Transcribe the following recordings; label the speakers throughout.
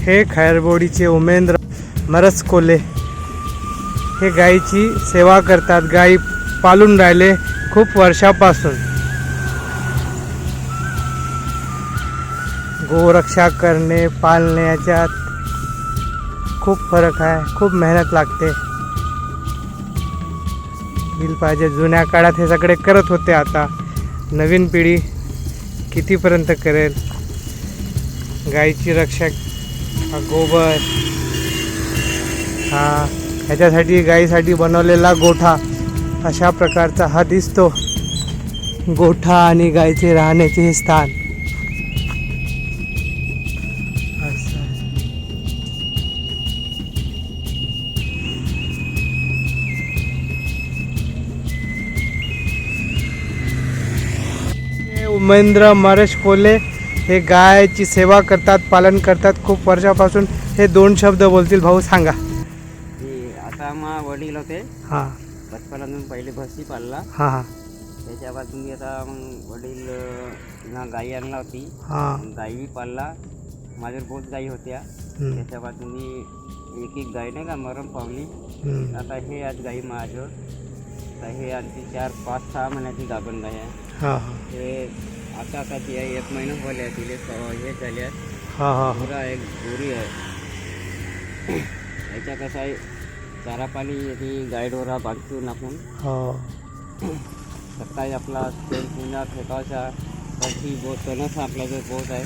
Speaker 1: हे खैरबोडीचे उमेंद्र मरसकोले हे गायीची सेवा करतात. गायी पालून राहिले खूप वर्षापासून. गोरक्षा करणे पालणे याच्यात खूप फरक आहे. खूप मेहनत लागते. बिल पाहिजे. जुन्या काळात हे सगळे करत होते. आता नवीन पिढी कितीपर्यंत करेल. गायीची रक्षा, गोबर, हा ह्याच्यासाठी गायीसाठी बनवलेला गोठा अशा प्रकारचा हा दिसतो. गोठा आणि गायीचे राहण्याचे हे स्थान असं. उमेंद्र मरसकोले हे गायची सेवा करतात, पालन करतात खूप वर्षापासून. हे दोन शब्द बोलतील. भाऊ सांगा.
Speaker 2: आता मग वडील होते.
Speaker 1: हां
Speaker 2: बचपनातून पहिले म्हशी पाळला.
Speaker 1: हां हां
Speaker 2: त्याच्यापासून मी आता मग वडील ना गाई आणला होती.
Speaker 1: हां
Speaker 2: गाई बी पाळला. माझ्या बहुत गाई होत्या. त्याच्यापासून मी एक एक गाय नाही का मरण पावली. आता हे आज गाई माझ्यावर. आता हे आणखी 4-5-6 महिन्याची गाभण गाय आहे.
Speaker 1: हां
Speaker 2: हे आता ती आहे 1 महिना बोलले आहे. तिले हे झाले आहेत.
Speaker 1: हां हां
Speaker 2: पुरा एक गोरी आहे. याच्या कसं आहे चारा पाणी ती गायडोरा बांधून आपण
Speaker 1: हो.
Speaker 2: सकाळी आपला तेल पुन्हा फेकायचा. कधी बहुत तणस आपला जो बहुत आहे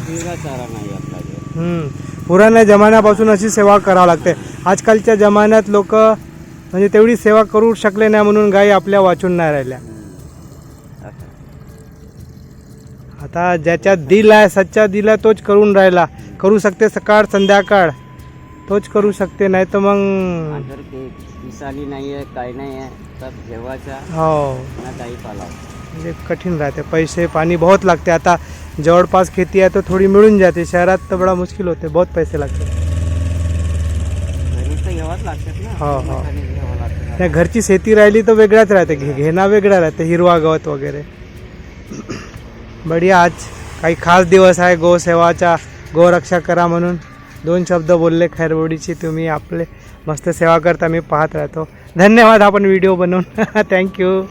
Speaker 2: पिवळा चारा नाही आपला जो.
Speaker 1: पुराण्या जमान्यापासून अशी सेवा करावी लागते. आजकालच्या जमान्यात लोक म्हणजे तेवढी सेवा करू शकले नाही म्हणून गायी आपल्या वाचून नाही राहिल्या. आता ज्याच्यात दिल आहे, सच्चा दिल आहे तोच करून राहिला. करू शकते सकाळ संध्याकाळ तोच करू शकते. नाही तर मग
Speaker 2: जर ते पिसाली नाही आहे काय नाही आहे तर जेवायचा
Speaker 1: हो
Speaker 2: ना गाई पालाव
Speaker 1: म्हणजे कठीण राहते. पैसे पाणी बहुत लागते. आता जवळपास खेती आहे तर थोडी मिळून जाते. शहरात तर बडा मुश्किल होते. बहुत पैसे लागते.
Speaker 2: घरी तर घ्यावाच लागतात ना.
Speaker 1: हो हो
Speaker 2: घ्यावं लागतं.
Speaker 1: त्या घरची शेती राहिली तर वेगळाच राहते. घेणं वेगळा राहते. हिरवा गवत वगैरे. बढिया. आज काही खास दिवस आहे गोसेवाचा. गोरक्षा करा म्हणून 2 शब्द बोलले खैरबोडीची. तुम्ही आपले मस्त सेवा करता. मी पाहत राहतो. धन्यवाद आपण व्हिडिओ बनवून. थँक्यू.